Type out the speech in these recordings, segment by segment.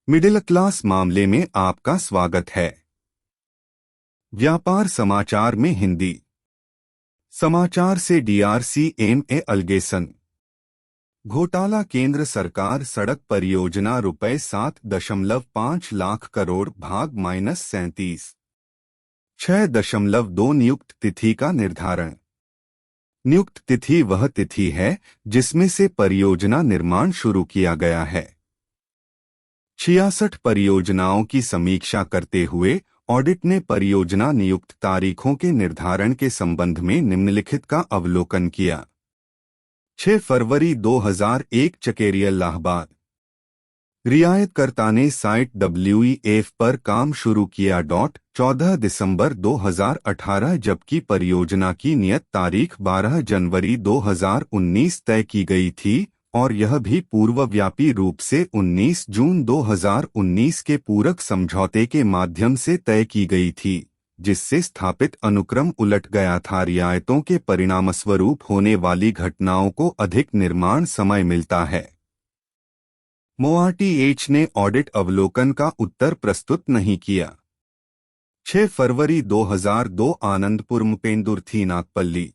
Middle class मामले में आपका स्वागत है। व्यापार समाचार में हिंदी समाचार से DRCMA अलगेसन। घोटाला केंद्र सरकार सड़क परियोजना ₹7.5 लाख करोड़ भाग -37 6.2 नियुक्त तिथि का निर्धारण। नियुक्त तिथि वह तिथि है जिसमें से परियोजना निर्माण शुरू किया गया है। 66 परियोजनाओं की समीक्षा करते हुए ऑडिट ने परियोजना नियुक्त तारीखों के निर्धारण के संबंध में निम्नलिखित का अवलोकन किया। 6 फरवरी 2001 चकेरियल इलाहाबाद। रियायतकर्ता ने साइट WEF पर काम शुरू किया। 14 दिसंबर 2018 जबकि परियोजना की नियत तारीख 12 जनवरी 2019 तय की गई थी और यह भी पूर्वव्यापी रूप से 19 जून 2019 के पूरक समझौते के माध्यम से तय की गई थी, जिससे स्थापित अनुक्रम उलट गया था। रियायतों के परिणामस्वरूप होने वाली घटनाओं को अधिक निर्माण समय मिलता है। MoRTH ने ऑडिट अवलोकन का उत्तर प्रस्तुत नहीं किया। 6 फरवरी 2002 आनंदपुर मुपेंदुर्थी नागपल्ली।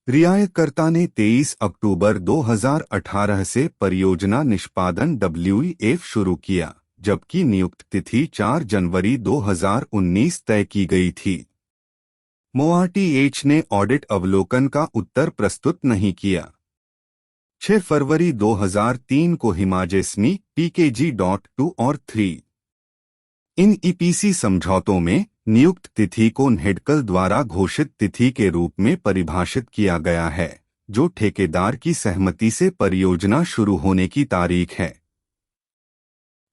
रियायतकर्ता ने 23 अक्टूबर 2018 से परियोजना निष्पादन WEF शुरू किया, जबकि नियुक्त तिथि 4 जनवरी 2019 तय की गई थी। MoRTH ने ऑडिट अवलोकन का उत्तर प्रस्तुत नहीं किया। 6 फरवरी 2003 को हिमाजेस्मी PKG.2 और 3 इन EPC समझौतों में नियुक्त तिथि को NHEDCL द्वारा घोषित तिथि के रूप में परिभाषित किया गया है, जो ठेकेदार की सहमति से परियोजना शुरू होने की तारीख है।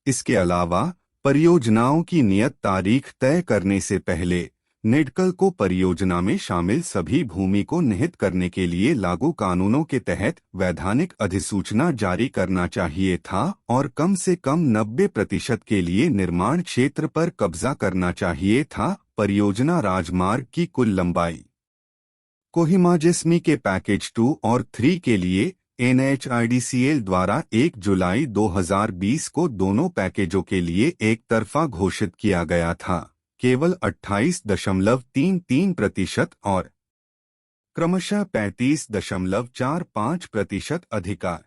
इसके अलावा परियोजनाओं की नियत तारीख तय करने से पहले NHEDCL को परियोजना में शामिल सभी भूमि को निहित करने के लिए लागू कानूनों के तहत वैधानिक अधिसूचना जारी करना चाहिए था और कम से कम 90% के लिए निर्माण क्षेत्र पर कब्जा करना चाहिए था। परियोजना राजमार्ग की कुल लंबाई कोहिमाजेस्मी के पैकेज 2 और 3 के लिए NHIDCL द्वारा 1 जुलाई 2020 को दोनों पैकेजों के लिए एक तरफा घोषित किया गया था, केवल 28.33% और क्रमशः 35.45% अधिकार।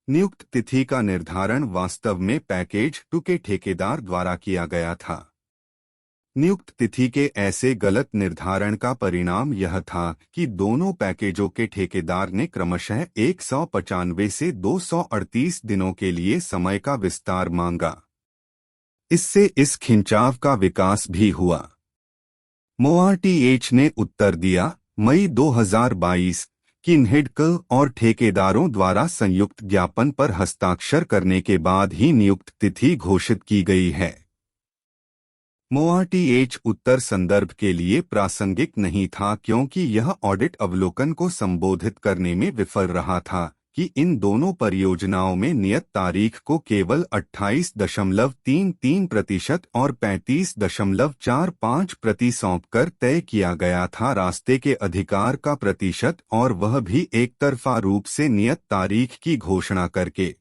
नियुक्त तिथि का निर्धारण वास्तव में पैकेज 2 के ठेकेदार द्वारा किया गया था। नियुक्त तिथि के ऐसे गलत निर्धारण का परिणाम यह था कि दोनों पैकेजों के ठेकेदार ने क्रमशः 195 से 238 दिनों के लिए समय का विस्तार मांगा। इससे इस खिंचाव का विकास भी हुआ। MoRTH ने उत्तर दिया मई 2022 कि NHEDCL और ठेकेदारों द्वारा संयुक्त ज्ञापन पर हस्ताक्षर करने के बाद ही नियुक्त तिथि घोषित की गई है। MoRTH उत्तर संदर्भ के लिए प्रासंगिक नहीं था क्योंकि यह ऑडिट अवलोकन को संबोधित करने में विफल रहा था कि इन दोनों परियोजनाओं में नियत तारीख को केवल 28.33% और 35.45% सौंपकर तय किया गया था। रास्ते के अधिकार का प्रतिशत और वह भी एक तरफा रूप से नियत तारीख की घोषणा करके।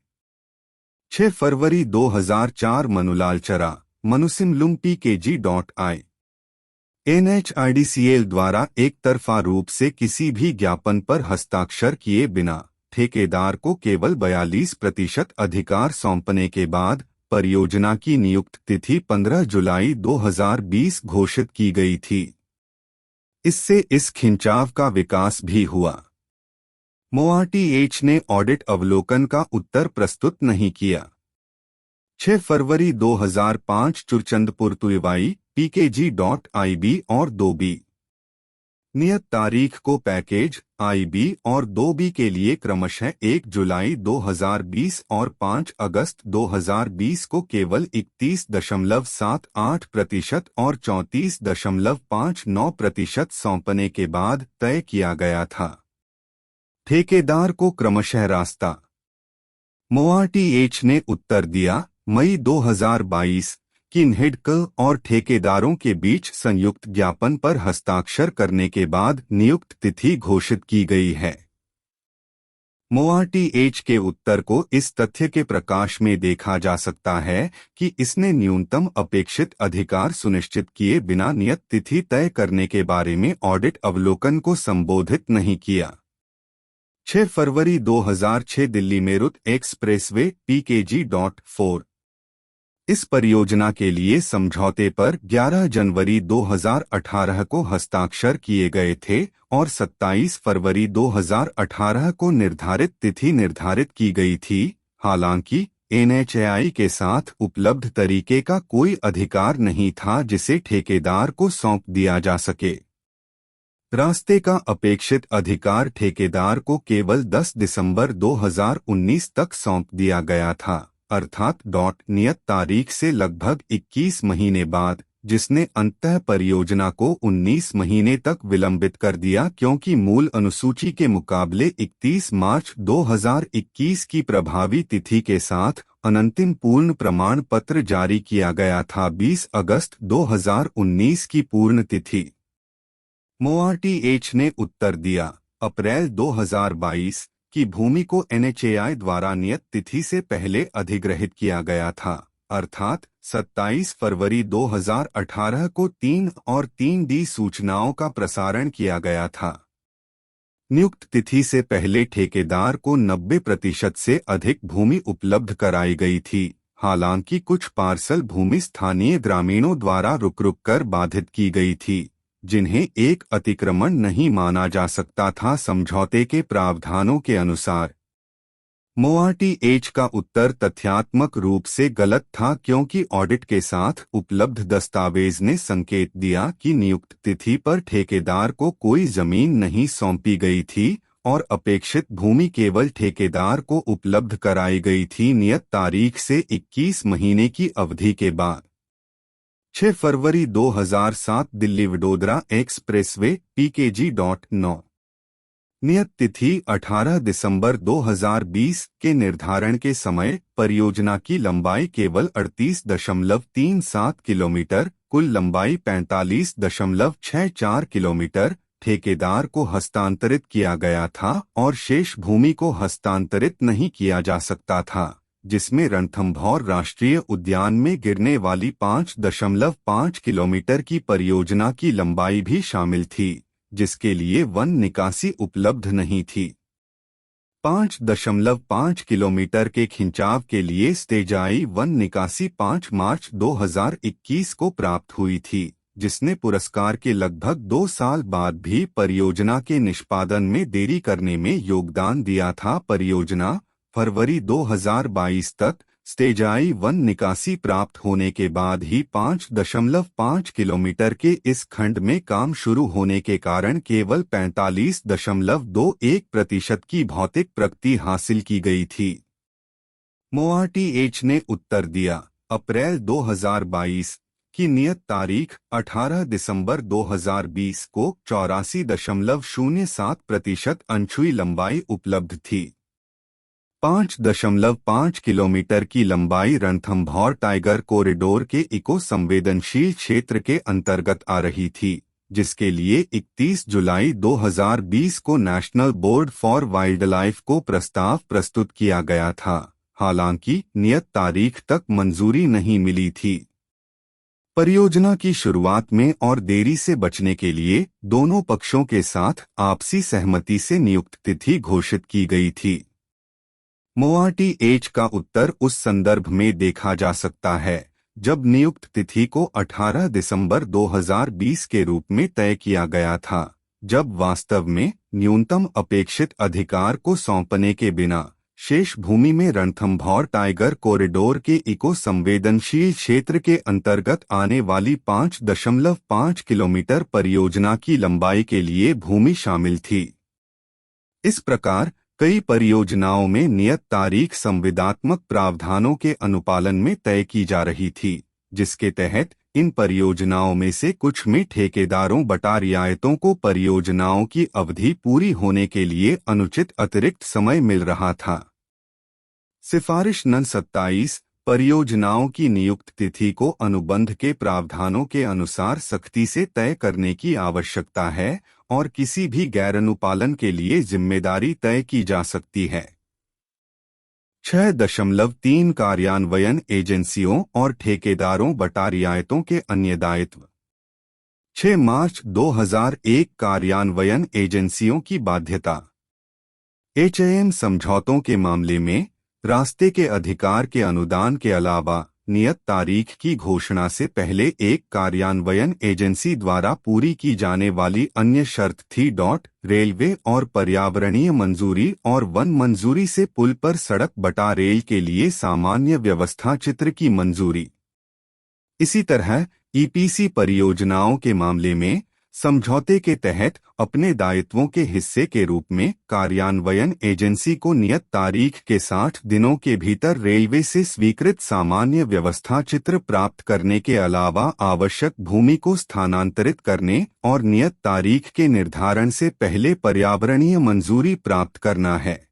6 फरवरी 2004 मनुलाल चरा मनुसिमलुंग PKG.I NHIDCL द्वारा एक तरफा रूप से किसी भी ज्ञापन पर हस्ताक्षर किए बिना ठेकेदार को केवल 42% अधिकार सौंपने के बाद परियोजना की नियुक्त तिथि 15 जुलाई 2020 घोषित की गई थी। इससे इस खिंचाव का विकास भी हुआ। MoRTH ने ऑडिट अवलोकन का उत्तर प्रस्तुत नहीं किया। 6 फरवरी 2005 चुरचंदपुर तुइवाई PKG.IB और 2B नियत तारीख को पैकेज IB और 2B के लिए क्रमशः 1 जुलाई 2020 और 5 अगस्त 2020 को केवल 31.78% और 34.59% सौंपने के बाद तय किया गया था। ठेकेदार को क्रमशः रास्ता। MoRTH ने उत्तर दिया मई 2022 कि NHEDCL और ठेकेदारों के बीच संयुक्त ज्ञापन पर हस्ताक्षर करने के बाद नियुक्त तिथि घोषित की गई है। मोआरटीएच के उत्तर को इस तथ्य के प्रकाश में देखा जा सकता है कि इसने न्यूनतम अपेक्षित अधिकार सुनिश्चित किए बिना नियत तिथि तय करने के बारे में ऑडिट अवलोकन को संबोधित नहीं किया। 6 फरवरी 2006 दिल्ली मेरठ एक्सप्रेसवे PKG.4 इस परियोजना के लिए समझौते पर 11 जनवरी 2018 को हस्ताक्षर किए गए थे और 27 फरवरी 2018 को निर्धारित तिथि निर्धारित की गई थी। हालांकि NHAI के साथ उपलब्ध तरीके का कोई अधिकार नहीं था जिसे ठेकेदार को सौंप दिया जा सके। रास्ते का अपेक्षित अधिकार ठेकेदार को केवल 10 दिसंबर 2019 तक सौंप दिया गया था, अर्थात नियत तारीख से लगभग 21 महीने बाद, जिसने अंततः परियोजना को 19 महीने तक विलंबित कर दिया क्योंकि मूल अनुसूची के मुकाबले 31 मार्च 2021 की प्रभावी तिथि के साथ अनंतिम पूर्ण प्रमाण पत्र जारी किया गया था। 20 अगस्त 2019 की पूर्ण तिथि। मोआरटीएच ने उत्तर दिया, अप्रैल 2022 की भूमि को NHAI द्वारा नियत तिथि से पहले अधिग्रहित किया गया था, अर्थात 27 फरवरी 2018 को 3 और 3D सूचनाओं का प्रसारण किया गया था। नियुक्त तिथि से पहले ठेकेदार को 90% से अधिक भूमि उपलब्ध कराई गई थी। हालांकि कुछ पार्सल भूमि स्थानीय ग्रामीणों द्वारा रुक कर बाधित की गई थी, जिन्हें एक अतिक्रमण नहीं माना जा सकता था। समझौते के प्रावधानों के अनुसार मोआरटीएच का उत्तर तथ्यात्मक रूप से गलत था क्योंकि ऑडिट के साथ उपलब्ध दस्तावेज ने संकेत दिया कि नियुक्त तिथि पर ठेकेदार को कोई जमीन नहीं सौंपी गई थी और अपेक्षित भूमि केवल ठेकेदार को उपलब्ध कराई गई थी नियत तारीख से 21 महीने की अवधि के बाद। 6 फरवरी 2007 दिल्ली वडोदरा एक्सप्रेसवे PKG.9 नियत तिथि 18 दिसंबर 2020 के निर्धारण के समय परियोजना की लंबाई केवल 38.37 किलोमीटर, कुल लंबाई 45.64 किलोमीटर ठेकेदार को हस्तांतरित किया गया था और शेष भूमि को हस्तांतरित नहीं किया जा सकता था, जिसमें रणथंभौर राष्ट्रीय उद्यान में गिरने वाली 5.5 किलोमीटर की परियोजना की लंबाई भी शामिल थी, जिसके लिए वन निकासी उपलब्ध नहीं थी। 5.5 किलोमीटर के खिंचाव के लिए स्टेजाई वन निकासी 5 मार्च 2021 को प्राप्त हुई थी, जिसने पुरस्कार के लगभग 2 साल बाद भी परियोजना के निष्पादन में देरी करने में योगदान दिया था। परियोजना फरवरी 2022 तक स्टेजाई वन निकासी प्राप्त होने के बाद ही 5.5 किलोमीटर के इस खंड में काम शुरू होने के कारण केवल 45.21% की भौतिक प्रगति हासिल की गई थी। मोआरटीएच ने उत्तर दिया, अप्रैल 2022 की नियत तारीख 18 दिसंबर 2020 को 84.07% अनछुई लंबाई उपलब्ध थी। 5.5 किलोमीटर की लंबाई रणथंभौर टाइगर कॉरिडोर के इको संवेदनशील क्षेत्र के अंतर्गत आ रही थी, जिसके लिए 31 जुलाई 2020 को नेशनल बोर्ड फॉर वाइल्डलाइफ को प्रस्ताव प्रस्तुत किया गया था। हालांकि नियत तारीख तक मंजूरी नहीं मिली थी। परियोजना की शुरुआत में और देरी से बचने के लिए दोनों पक्षों के साथ आपसी सहमति से नियुक्त तिथि घोषित की गई थी। मोआरटीएच का उत्तर उस संदर्भ में देखा जा सकता है जब नियुक्त तिथि को 18 दिसंबर 2020 के रूप में तय किया गया था, जब वास्तव में न्यूनतम अपेक्षित अधिकार को सौंपने के बिना शेष भूमि में रणथंभौर टाइगर कॉरिडोर के इको संवेदनशील क्षेत्र के अंतर्गत आने वाली 5.5 किलोमीटर परियोजना की लंबाई के लिए भूमि शामिल थी। इस प्रकार कई परियोजनाओं में नियत तारीख संविदात्मक प्रावधानों के अनुपालन में तय की जा रही थी, जिसके तहत इन परियोजनाओं में से कुछ में ठेकेदारों बटा रियायतों को परियोजनाओं की अवधि पूरी होने के लिए अनुचित अतिरिक्त समय मिल रहा था। सिफारिश नं 27 परियोजनाओं की नियुक्त तिथि को अनुबंध के प्रावधानों के अनुसार सख्ती से तय करने की आवश्यकता है और किसी भी गैरअनुपालन के लिए जिम्मेदारी तय की जा सकती है। 6.3 कार्यान्वयन एजेंसियों और ठेकेदारों बटा रियायतों के अन्य दायित्व। 6 मार्च 2001 कार्यान्वयन एजेंसियों की बाध्यता। HAM समझौतों के मामले में रास्ते के अधिकार के अनुदान के अलावा नियत तारीख की घोषणा से पहले एक कार्यान्वयन एजेंसी द्वारा पूरी की जाने वाली अन्य शर्त थी। रेलवे और पर्यावरणीय मंजूरी और वन मंजूरी से पुल पर सड़क बटा रेल के लिए सामान्य व्यवस्था चित्र की मंजूरी। इसी तरह EPC परियोजनाओं के मामले में समझौते के तहत अपने दायित्वों के हिस्से के रूप में कार्यान्वयन एजेंसी को नियत तारीख के 60 दिनों के भीतर रेलवे से स्वीकृत सामान्य व्यवस्था चित्र प्राप्त करने के अलावा आवश्यक भूमि को स्थानांतरित करने और नियत तारीख के निर्धारण से पहले पर्यावरणीय मंजूरी प्राप्त करना है।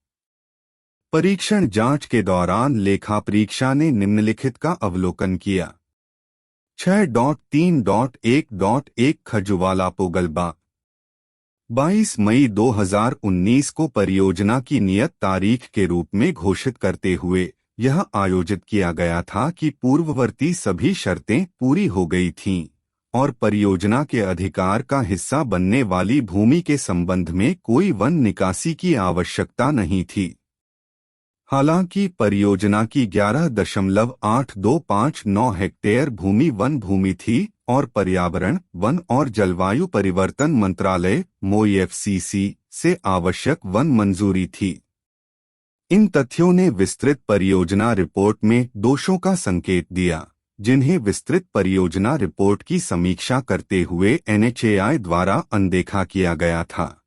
परीक्षण जांच के दौरान लेखा परीक्षा ने निम्नलिखित का अवलोकन किया। 6.3.1.1 खजुवाला पोगलबा 22 मई 2019 को परियोजना की नियत तारीख के रूप में घोषित करते हुए यह आयोजित किया गया था कि पूर्ववर्ती सभी शर्तें पूरी हो गई थीं और परियोजना के अधिकार का हिस्सा बनने वाली भूमि के संबंध में कोई वन निकासी की आवश्यकता नहीं थी। हालांकि परियोजना की 11.8259 हेक्टेयर भूमि वन भूमि थी और पर्यावरण, वन और जलवायु परिवर्तन मंत्रालय MoEFCC से आवश्यक वन मंजूरी थी। इन तथ्यों ने विस्तृत परियोजना रिपोर्ट में दोषों का संकेत दिया, जिन्हें विस्तृत परियोजना रिपोर्ट की समीक्षा करते हुए NHAI द्वारा अनदेखा किया गया था।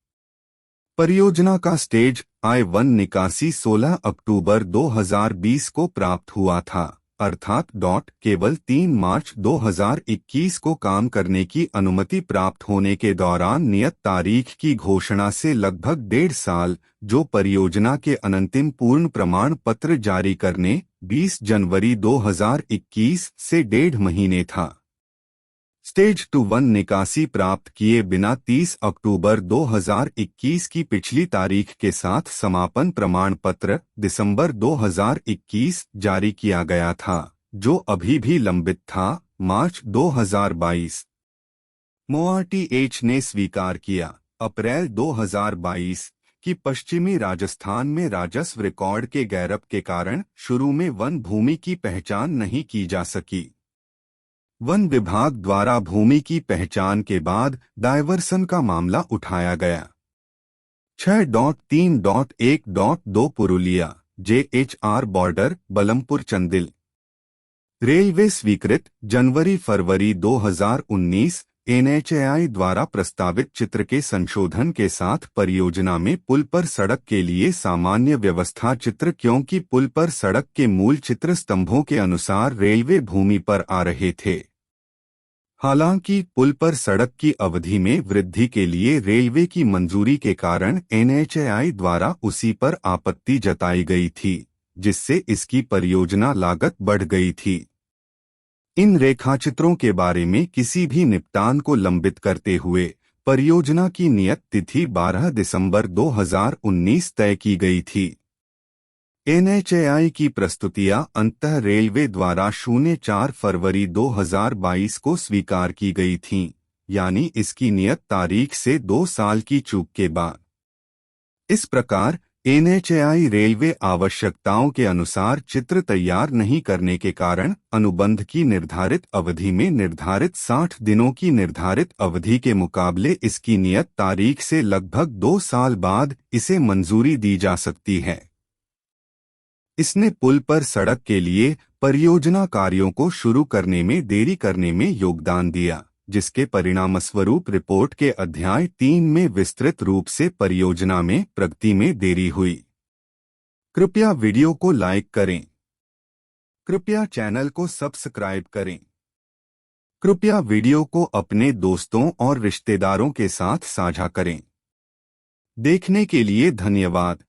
परियोजना का स्टेज I-1 निकासी 16 अक्टूबर 2020 को प्राप्त हुआ था, अर्थात केवल 3 मार्च 2021 को काम करने की अनुमति प्राप्त होने के दौरान नियत तारीख की घोषणा से लगभग 1.5 साल, जो परियोजना के अंतिम पूर्ण प्रमाण पत्र जारी करने 20 जनवरी 2021 से 1.5 महीने था। स्टेज 2-1 निकासी प्राप्त किए बिना 30 अक्टूबर 2021 की पिछली तारीख के साथ समापन प्रमाण पत्र दिसंबर 2021 जारी किया गया था, जो अभी भी लंबित था। मार्च 2022 MoRTH ने स्वीकार किया अप्रैल 2022 कि पश्चिमी राजस्थान में राजस्व रिकॉर्ड के गैरअप के कारण शुरू में वन भूमि की पहचान नहीं की जा सकी। वन विभाग द्वारा भूमि की पहचान के बाद डायवर्सन का मामला उठाया गया। 6.3.1.2 Purulia JHR border Balampur Chandil railway स्वीकृत जनवरी-फरवरी 2019 NHAI द्वारा प्रस्तावित चित्र के संशोधन के साथ परियोजना में पुल पर सड़क के लिए सामान्य व्यवस्था चित्र, क्योंकि पुल पर सड़क के मूल चित्र स्तंभों के अनुसार रेलवे भूमि पर आ रहे थे। हालांकि पुल पर सड़क की अवधि में वृद्धि के लिए रेलवे की मंजूरी के कारण NHAI द्वारा उसी पर आपत्ति जताई गई थी, जिससे इसकी परियोजना लागत बढ़ गई थी। इन रेखाचित्रों के बारे में किसी भी निपटान को लंबित करते हुए परियोजना की नियत तिथि 12 दिसंबर 2019 तय की गई थी। NHAI की प्रस्तुतियां अंततः रेलवे द्वारा 04 फरवरी 2022 को स्वीकार की गई थीं, यानी इसकी नियत तारीख से 2 साल की चूक के बाद। इस प्रकार NHAI रेलवे आवश्यकताओं के अनुसार चित्र तैयार नहीं करने के कारण अनुबंध की निर्धारित अवधि में निर्धारित 60 दिनों की निर्धारित अवधि के मुकाबले इसकी नियत तारीख से लगभग 2 साल बाद इसे मंजूरी दी जा सकती है। इसने पुल पर सड़क के लिए परियोजना कार्यों को शुरू करने में देरी करने में योगदान दिया, जिसके परिणामस्वरूप रिपोर्ट के अध्याय 3 में विस्तृत रूप से परियोजना में प्रगति में देरी हुई। कृपया वीडियो को लाइक करें। कृपया चैनल को सब्सक्राइब करें। कृपया वीडियो को अपने दोस्तों और रिश्तेदारों के साथ साझा करें। देखने के लिए धन्यवाद।